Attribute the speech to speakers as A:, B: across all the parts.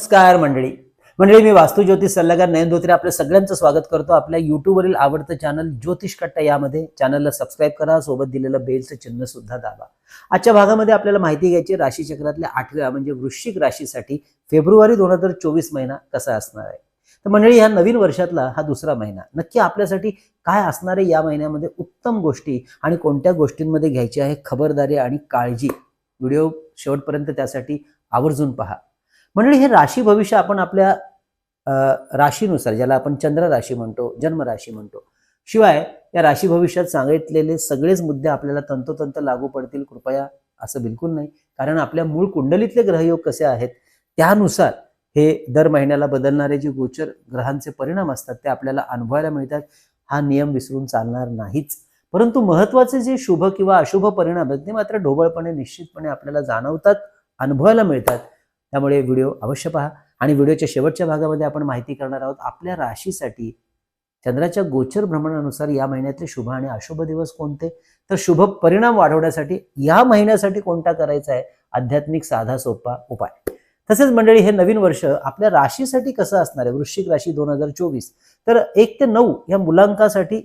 A: नमस्कार मंडळी मंडळी मी वास्तू ज्योतिष सल्लागार नयन धोत्रे आपल्या सगळ्यांचं स्वागत करतो आपल्या यूट्यूबवरील आवडतं चॅनल ज्योतिष कट्टा यामध्ये चॅनलला सबस्क्राईब करा, सोबत दिलेलं बेलचं चिन्ह सुद्धा दाबा। आजच्या भागामध्ये आपल्याला माहिती घ्यायची राशी चक्रातल्या 8व्या म्हणजे वृश्चिक राशीसाठी फेब्रुवारी 2024 महिना कसा असणार आहे। तर मंडळी ह्या नवीन वर्षातला हा दुसरा महिना नक्की आपल्यासाठी काय असणार आहे, या महिन्यामध्ये उत्तम गोष्टी आणि कोणत्या गोष्टींमध्ये घ्यायची आहे खबरदारी आणि काळजी, व्हिडिओ शेवटपर्यंत त्यासाठी आवर्जून पहा। मंडळी हे राशी भविष्य आपण आपल्या राशीनुसार, ज्याला आपण चंद्र राशी म्हणतो, जन्म राशी म्हणतो, शिवाय या राशी भविष्यात सांगितलेले सगळेच मुद्दे आपल्याला तंतोतंत लागू पडतील कृपया असं बिलकुल नाही, कारण आपल्या मूळ कुंडलीतले ग्रहयोग कसे आहेत त्यानुसार हे दर महिन्याला बदलणारे जे गोचर ग्रहांचे परिणाम असतात ते आपल्याला अनुभवायला मिळतात। हा नियम विसरून चालणार नाहीच, परंतु महत्त्वाचे जे शुभ किंवा अशुभ परिणाम आहेत ते मात्र ढोबळपणे निश्चितपणे आपल्याला जाणवतात, अनुभवायला मिळतात। त्यामुळे व्हिडिओ अवश्य पहा आणि व्हिडिओच्या शेवटच्या भागामध्ये आपण माहिती करणार आहोत आपल्या राशीसाठी चंद्राच्या गोचर भ्रमणानुसार या महिन्यातले शुभ आणि अशुभ दिवस कोणते, तर शुभ परिणाम वाढवण्यासाठी या महिन्यासाठी कोणता करायचा आहे आध्यात्मिक साधा सोपा उपाय। तसेच मंडळी हे नवीन वर्ष आपल्या राशीसाठी कसं असणार आहे, वृश्चिक राशी 2024, तर 1 ते 9 या मुलांकासाठी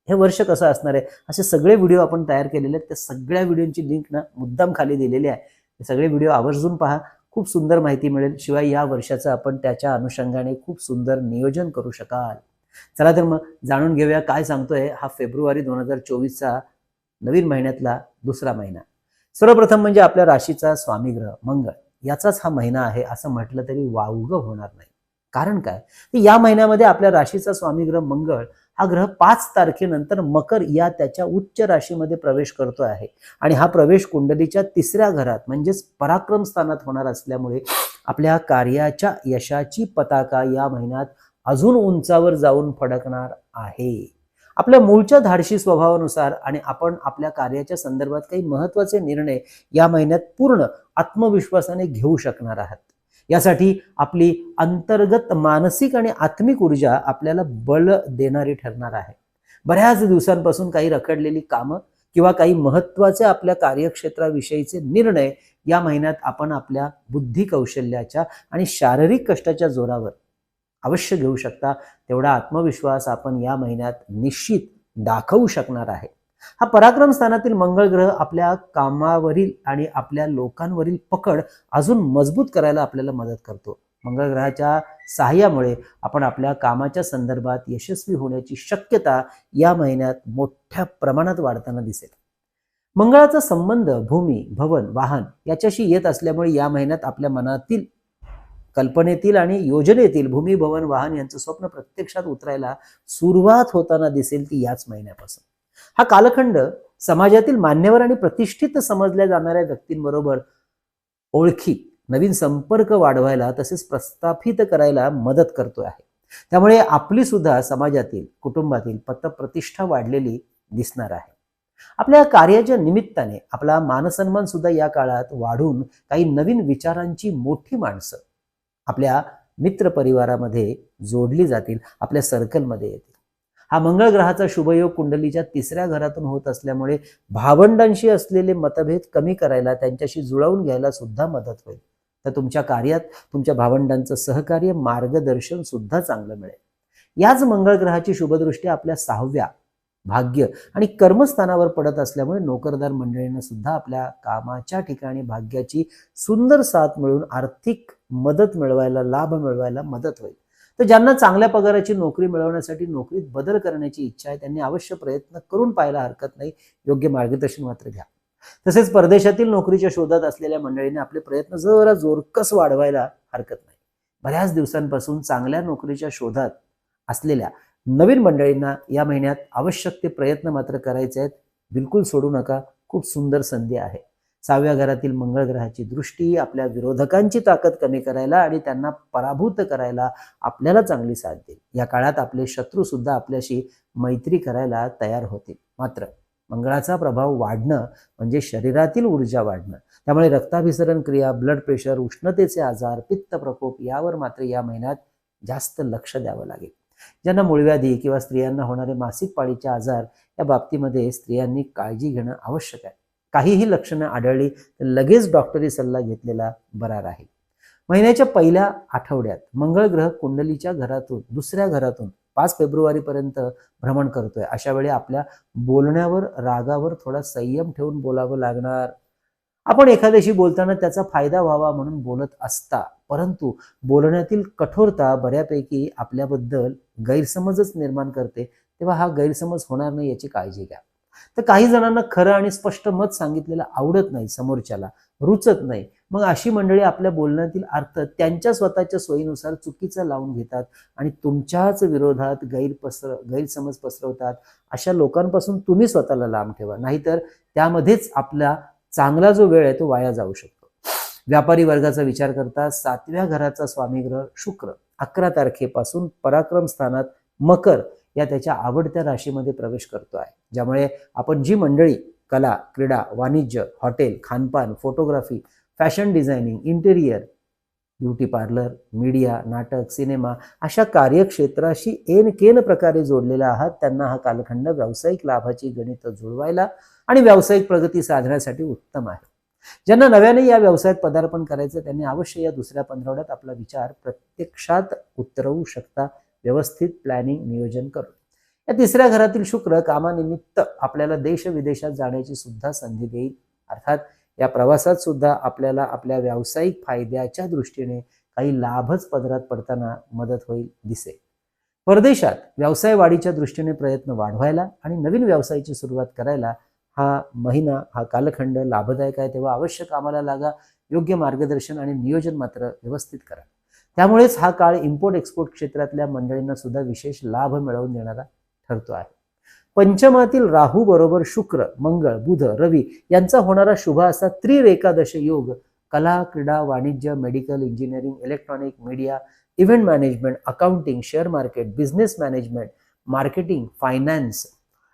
A: हे वर्ष कसं असणार आहे असे सगळे व्हिडिओ आपण तयार केलेले आहेत। त्या सगळ्या व्हिडिओची लिंक ना मुद्दाम खाली दिलेली आहे, हे सगळे व्हिडिओ आवर्जून पहा, खूप सुंदर माहिती मिळेल। शिवाय या वर्षाचं आपण त्याच्या अनुषंगाने खूप सुंदर नियोजन करू शकाल। चला तर मग जाणून घेऊया काय सांगतोय हा फेब्रुवारी 2024चा नवीन महिन्यातला दुसरा महिना। सर्वप्रथम म्हणजे आपल्या राशीचा स्वामी ग्रह मंगळ याचाच हा महिना आहे असं म्हटलं तरी वावगं होणार नाही। कारण काय, या महिन्यामध्ये आपल्या राशीचा स्वामी ग्रह मंगळ हा ग्रह 5 तारखेनंतर मकर या त्याच्या उच्च राशीमध्ये प्रवेश करतो आहे आणि हा प्रवेश कुंडलीच्या 3ऱ्या घरात म्हणजेच पराक्रम स्थानात होणार असल्यामुळे आपल्या कार्याच्या यशाची पताका या महिन्यात अजून उंचावर जाऊन फडकणार आहे। आपल्या मूळच्या धाडशी स्वभावानुसार आणि आपण आपल्या कार्याच्या संदर्भात काही महत्त्वाचे निर्णय या महिन्यात पूर्ण आत्मविश्वासाने घेऊ शकणार आहात। यासाठी आपली अंतर्गत मानसिक आणि आत्मिक ऊर्जा आपल्याला बळ देणारी ठरणार आहे। बऱ्याच दिवसांपासून काही रखडलेली कामं किंवा काही महत्त्वाचे आपल्या कार्यक्षेत्राविषयीचे निर्णय या महिन्यात आपण आपल्या बुद्धी कौशल्याच्या आणि शारीरिक कष्टाच्या जोरावर अवश्य घेऊ शकता। तेवढा आत्मविश्वास आपण या महिन्यात निश्चित दाखवू शकणार आहे। हा पराक्रम स्थानातील मंगळ ग्रह आपल्या कामावरील आणि आपल्या लोकांवरील पकड अजून मजबूत करायला आपल्याला मदत करतो। मंगळ ग्रहाच्या सहाय्यामुळे आपण आपल्या कामाच्या संदर्भात यशस्वी होण्याची शक्यता या महिन्यात मोठ्या प्रमाणात वाढताना दिसेल। मंगळाचा संबंध भूमी, भवन, वाहन याच्याशी येत असल्यामुळे या महिन्यात आपल्या मनातील, कल्पनेतील आणि योजनेतील भूमी, भवन, वाहन यांचं स्वप्न प्रत्यक्षात उतरायला सुरुवात होताना दिसेल ती याच महिन्यापासून। हा कालखंड समाजातील मान्यवर आणि प्रतिष्ठित समजल्या जाणाऱ्या व्यक्तींबरोबर ओळखी, नवीन संपर्क वाढवायला तसेच प्रस्थापित करायला मदत करतो आहे। त्यामुळे आपली सुद्धा समाजातील, कुटुंबातील पतप्रतिष्ठा वाढलेली दिसणार आहे। आपल्या कार्याच्या निमित्ताने आपला मानसन्मान सुद्धा या काळात वाढून काही नवीन विचारांची मोठी माणसं आपल्या मित्र परिवारामध्ये जोडली जातील, आपल्या सर्कलमध्ये येतील। हा मंगळ ग्रहाचा शुभयोग कुंडलीच्या 3ऱ्या घरातून होत असल्यामुळे भावंडांशी असलेले मतभेद कमी करायला, त्यांच्याशी जुळवून घ्यायला सुद्धा मदत होईल। तर तुमच्या कार्यात तुमच्या भावंडांचं सहकार्य, मार्गदर्शन सुद्धा चांगलं मिळेल। याच मंगळ ग्रहाची शुभदृष्टी आपल्या 6व्या भाग्य आणि कर्मस्थानावर पडत असल्यामुळे नोकरदार मंडळींना सुद्धा आपल्या कामाच्या ठिकाणी भाग्याची सुंदर साथ मिळून आर्थिक मदत मिळवायला, लाभ मिळवायला मदत होईल। तर ज्यांना चांगल्या पगाराची नोकरी मिळवण्यासाठी नोकरीत बदल करण्याची इच्छा आहे त्यांनी अवश्य प्रयत्न करून पाहायला हरकत नाही, योग्य मार्गदर्शन मात्र घ्या। तसेच परदेशातील नोकरीच्या शोधात असलेल्या मंडळींनी आपले प्रयत्न जरा जोरकस वाढवायला हरकत नाही। बऱ्याच दिवसांपासून चांगल्या नोकरीच्या शोधात असलेल्या नवीन मंडळींना या महिन्यात आवश्यक ते प्रयत्न मात्र करायचे आहेत, बिलकुल सोडू नका, खूप सुंदर संधी आहे। 6व्या घरातील मंगळ ग्रहाची दृष्टी आपल्या विरोधकांची ताकद कमी करायला आणि त्यांना पराभूत करायला आपल्याला चांगली साथ देईल। या काळात आपले शत्रू सुद्धा आपल्याशी मैत्री करायला तयार होतील। मात्र मंगळाचा प्रभाव वाढणं म्हणजे शरीरातील ऊर्जा वाढणं, त्यामुळे रक्ताभिसरण क्रिया, ब्लड प्रेशर, उष्णतेचे आजार, पित्त प्रकोप यावर मात्र या महिन्यात जास्त लक्ष द्यावं लागेल। ज्यांना मूळव्याधी किंवा स्त्रियांना होणारे मासिक पाळीचे आजार या बाबतीमध्ये स्त्रियांनी काळजी घेणं आवश्यक आहे। काहीही लक्षणं आढळली तर लगेच डॉक्टरी सल्ला घेतलेला बरा राहील। महिन्याच्या पहिल्या आठवड्यात मंगळ ग्रह कुंडलीच्या घरातून दुसऱ्या घरातून 5 फेब्रुवारीपर्यंत भ्रमण करतोय. अशा वेळी आपल्या बोलण्यावर रागावर थोडा संयम ठेवून बोलावं लागणार. आपण एखाद्याशी बोलताना त्याचा फायदा व्हावा म्हणून बोलत असता, परंतु बोलण्यातील कठोरता बऱ्यापैकी आपल्याबद्दल गैरसमजच निर्माण करते. तेव्हा हा गैरसमज होणार नाही याची काळजी घ्या. तर काही जणांना खरं आणि स्पष्ट मत सांगितलेलं आवडत नाही, समोरच्याला रुचत नाही. मग अशी मंडळी आपल्या बोलण्यातील अर्थ त्यांच्या स्वतःच्या सोयीनुसार चुकीचा लावून घेतात आणि तुमच्याच विरोधात गैरसमज पसरवतात. अशा लोकांपासून तुम्ही स्वतःला लांब ठेवा, नाहीतर त्यामध्येच आपला चांगला जो वेळ आहे तो वाया जाऊ शकतो. व्यापारी वर्गाचा विचार करता 7व्या घराचा स्वामी ग्रह शुक्र 11 तारखेपासून पराक्रम स्थानात मकर या त्याच्या आवडत्या राशीमध्ये प्रवेश करतो आहे. ज्यामुळे आपण जी मंडळी कला, क्रीडा, वाणिज्य, हॉटेल, खानपान, photography, fashion designing, interior, beauty parlour, media, नाटक, सिनेमा अशा कार्यक्षेत्राशी एनकेन प्रकारे जोडलेला आहात, त्यांना हा कालखंड व्यावसायिक लाभाची गणित जुळवायला आणि व्यावसायिक प्रगती साधण्यासाठी उत्तम आहे. ज्यांना नव्याने या व्यवसायात पदार्पण करायचं त्यांनी अवश्य या दुसऱ्या पंधरवड्यात आपला विचार प्रत्यक्षात उतरवू शकता, व्यवस्थित प्लॅनिंग नियोजन करून. या तिसऱ्या घरातील शुक्र कामानिमित्त आपल्याला देश विदेशात जाण्याची सुद्धा संधी देईल. अर्थात या प्रवासात सुद्धा आपल्याला आपल्या व्यावसायिक फायद्याच्या दृष्टीने काही लाभच पदरात पडताना मदत होईल दिसेल. परदेशात व्यवसाय वाढीच्या दृष्टीने प्रयत्न वाढवायला आणि नवीन व्यवसायाची सुरुवात करायला हा महिना, हा कालखंड लाभदायक आहे. तेव्हा अवश्य कामाला लागा, योग्य मार्गदर्शन आणि नियोजन मात्र व्यवस्थित करा. त्यामुळेच हा काळ इम्पोर्ट एक्सपोर्ट क्षेत्रातल्या मंडळींना सुद्धा विशेष लाभ मिळवून देणारा ठरतो आहे. पंचमातील राहू बरोबर शुक्र, मंगळ, बुध, रवी यांचा होणारा शुभ असा त्रिरेकादश योग कला, क्रीडा, वाणिज्य, medical, engineering, electronic, media, event management, accounting, share market, business management, marketing, finance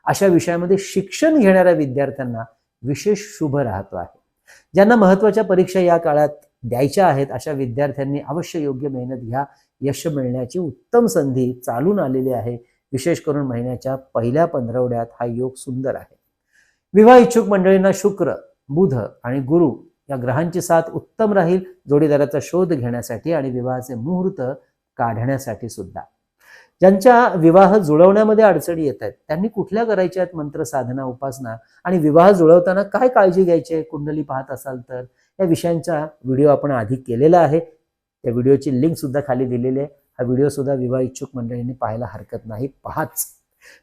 A: अशा विषयामध्ये शिक्षण घेणाऱ्या विद्यार्थ्यांना विशेष शुभ राहतो आहे. ज्यांना महत्त्वाच्या परीक्षा या काळात द्यायच्या आहेत अशा विद्यार्थ्यांनी अवश्य योग्य मेहनत घ्या. यश मिळण्याची उत्तम संधी चालून आलेली आहे. विशेष करून महिन्याच्या पहिल्या पंधरवड्यात हा योग सुंदर आहे. विवाह इच्छुक मंडळींना शुक्र, बुध आणि गुरु या ग्रहांची साथ उत्तम राहील जोडीदाराचा शोध घेण्यासाठी आणि विवाहाचे मुहूर्त काढण्यासाठी सुद्धा. ज्यांच्या विवाह जुळवण्यामध्ये अडचणी येत आहेत त्यांनी कुठल्या करायच्या आहेत मंत्र, साधना, उपासना आणि विवाह जुळवताना काय काळजी घ्यायची आहे कुंडली पाहत असाल तर या विषयांचा व्हिडिओ आपण आधी केलेला आहे. त्या व्हिडिओची लिंक सुद्धा खाली दिलेली आहे. हा व्हिडिओ सुद्धा विवाह इच्छुक मंडळींनी पाहायला हरकत नाही, पहाच.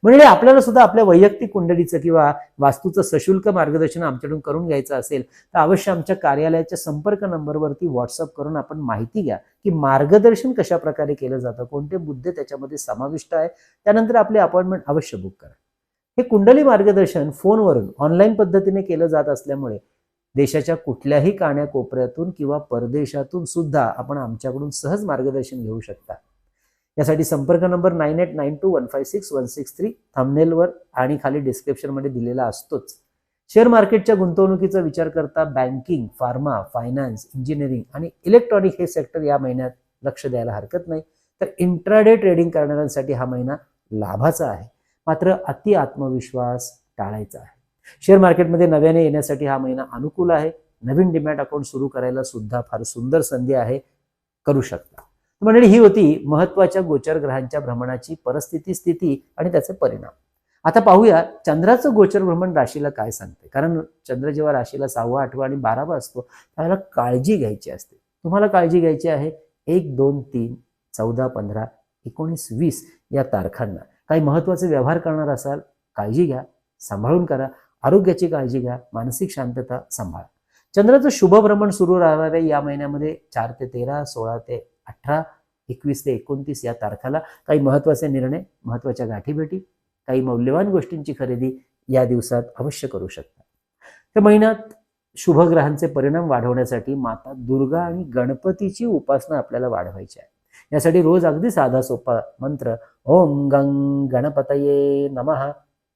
A: म्हणजे आपल्याला सुद्धा आपल्या वैयक्तिक कुंडलीचं किंवा वास्तूचं सशुल्क मार्गदर्शन आमच्याकडून करून घ्यायचं असेल तर अवश्य आमच्या कार्यालयाच्या संपर्क नंबरवरती व्हॉट्सअप करून आपण माहिती घ्या की मार्गदर्शन कशा प्रकारे केलं जातं, कोणते मुद्दे त्याच्यामध्ये समाविष्ट आहे. त्यानंतर आपली अपॉइंटमेंट अवश्य बुक करा. हे कुंडली मार्गदर्शन फोनवरून ऑनलाईन पद्धतीने केलं जात असल्यामुळे देशाच्या कुठल्याही कानाकोपऱ्यातून किंवा परदेशातून सुद्धा आपण आमच्याकडून सहज मार्गदर्शन घेऊ शकता. यासाठी संपर्क नंबर 9892156163 थंबनेलवर आणि खाली डिस्क्रिप्शनमध्ये दिलेला असतोच. शेअर मार्केटच्या गुंतवणुकीचा विचार करता बँकिंग, फार्मा, फायनान्स, इंजिनिअरिंग आणि इलेक्ट्रॉनिक हे सेक्टर या महिन्यात लक्ष द्यायला हरकत नाही. तर इंट्राडे ट्रेडिंग करणाऱ्यांसाठी हा महिना लाभाचा आहे, मात्र अति आत्मविश्वास टाळायचा आहे. शेअर मार्केटमध्ये नव्याने येण्यासाठी हा महिना अनुकूल आहे. नवीन डिमॅट अकाउंट सुरू करायला सुद्धा फार सुंदर संधी आहे, करू शकता. मंडळी, ही होती महत्वाच्या गोचर ग्रहांच्या भ्रमणाची परिस्थिती, स्थिती आणि त्याचे परिणाम. आता पाहूया चंद्राचं गोचर भ्रमण राशीला काय सांगते. कारण चंद्र जेव्हा राशीला 6वा, 8वा आणि 12वा असतो त्याला काळजी घ्यायची असते. तुम्हाला काळजी घ्यायची आहे 1, 2, 3, 14, 15, 19, 20 या तारखांना. काही महत्वाचे व्यवहार करणार असाल काळजी घ्या, सांभाळून करा. आरोग्याची काळजी घ्या, मानसिक शांतता सांभाळा. चंद्राचं शुभ भ्रमण सुरू राहणार आहे या महिन्यामध्ये 4 ते 13, 16 ते 18, 21 ते 29 या तारखाला. काही महत्वाचे निर्णय, महत्वाच्या गाठीभेटी, काही मौल्यवान गोष्टींची खरेदी या दिवसात अवश्य करू शकता. त्या महिन्यात शुभग्रहांचे परिणाम वाढवण्यासाठी माता दुर्गा आणि गणपतीची उपासना आपल्याला वाढवायची आहे. यासाठी रोज अगदी साधा सोपा मंत्र ओम गंग गणपतये नमः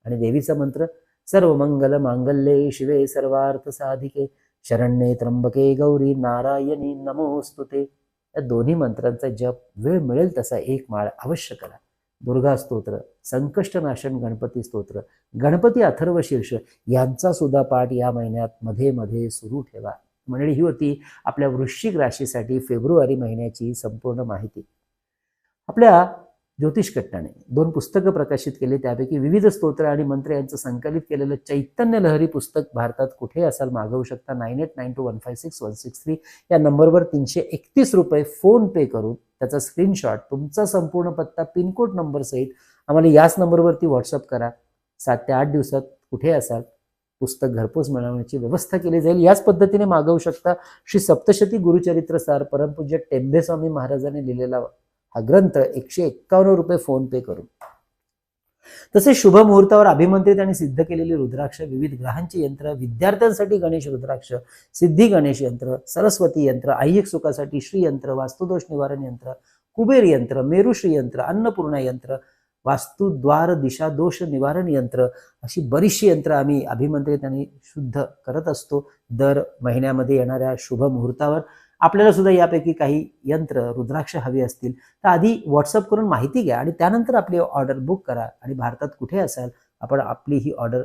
A: आणि देवीचा मंत्र सर्व मंगल मांगल्ये शिवे सर्वार्थ साधिके शरण्ये त्र्यंबके गौरी नारायणी नमोस्तुते या दोन्ही मंत्रांचा जप वेळ मिळेल तसा 1 माळ अवश्य करा. दुर्गा स्तोत्र, संकष्टनाशन गणपती स्तोत्र, गणपती अथर्व शीर्ष यांचा सुद्धा पाठ या महिन्यात मध्ये मध्ये सुरू ठेवा. मंडळी, ही होती आपल्या वृश्चिक राशीसाठी फेब्रुवारी महिन्याची संपूर्ण माहिती. आपल्या ज्योतिष कट्टाने 2 पुस्तकं प्रकाशित केली, त्यापैकी विविध स्तोत्र आणि मंत्र यांचं संकलित केलेलं चैतन्य लहरी पुस्तक भारतात कुठे असाल मागवू शकता. 9892156163 या नंबरवर 331 रुपये फोन पे करून त्याचा स्क्रीनशॉट, तुमचा संपूर्ण पत्ता, पिनकोड नंबर सहित आम्हाला याच नंबरवरती व्हॉट्सअप करा. 7 ते 8 दिवसात कुठे असाल पुस्तक घरपोच मिळवण्याची व्यवस्था केली जाईल. याच पद्धतीने मागवू शकता. श्री सप्तशती गुरुचरित्र सार परमपूज्य टेंबे स्वामी महाराजांनी लिहिलेला हा ग्रंथ 151 रुपये फोन पे करून. तसेच शुभ मुहूर्तावर अभिमंत्रित आणि सिद्ध केलेली रुद्राक्ष, विविध ग्रहांची यंत्र, विद्यार्थ्यांसाठी गणेश रुद्राक्ष, सिद्धी गणेश यंत्र, सरस्वती यंत्र, ऐहिक सुखासाठी श्री यंत्र, वास्तुदोष निवारण यंत्र, कुबेर यंत्र, मेरुश्री यंत्र, अन्नपूर्णा यंत्र, वास्तु द्वार दिशा दोष निवारण यंत्र, अशी बरीचशी यंत्र आम्ही अभिमंत्रित आणि शुद्ध करत असतो दर महिन्यामध्ये येणाऱ्या शुभ मुहूर्तावर. आपल्याला सुद्धा यापैकी काही यंत्र रुद्राक्ष हवी असतील तर आधी व्हॉट्सअप करून माहिती घ्या आणि त्यानंतर आपली ऑर्डर बुक करा. आणि भारतात कुठे असाल आपण आपली ही ऑर्डर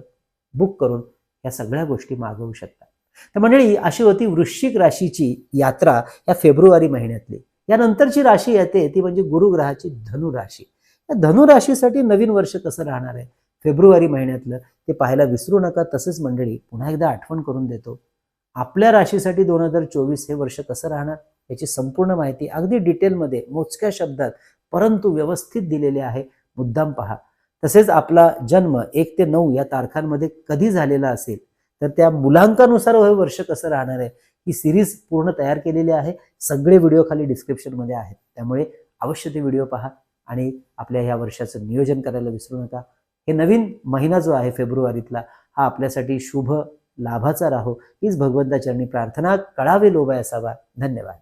A: बुक करून या सगळ्या गोष्टी मागवू शकता. तर मंडळी, अशी होती वृश्चिक राशीची यात्रा या फेब्रुवारी महिन्यातली. यानंतरची राशी येते ती म्हणजे गुरुग्रहाची धनु राशी. या धनु राशीसाठी नवीन वर्ष कसं राहणार आहे फेब्रुवारी महिन्यातलं ते पाहायला विसरू नका. तसंच मंडळी, पुन्हा एकदा आठवण करून देतो, आपल्या राशीसाठी 2024 हे वर्ष कसं राहणार याची संपूर्ण माहिती अगदी डिटेलमध्ये मोजक्या शब्दात परंतु व्यवस्थित दिलेले आहे. मुद्दाम पहा. तसेच आपला जन्म 1 ते 9 या तारखांमध्ये कधी झालेला असेल तर त्या मुलांकानुसार हे वर्ष कसं राहणार आहे ही सिरीज पूर्ण तयार केलेली आहे. सगळे व्हिडिओ खाली डिस्क्रिप्शनमध्ये आहेत, त्यामुळे अवश्य ते व्हिडिओ पहा आणि आपल्या ह्या वर्षाचं नियोजन करायला विसरू नका. हे नवीन महिना जो आहे फेब्रुवारीतला हा आपल्यासाठी शुभ लाभाचा राहो हीच भगवंताचरणी प्रार्थना. कळावे लोभाय असावा. धन्यवाद.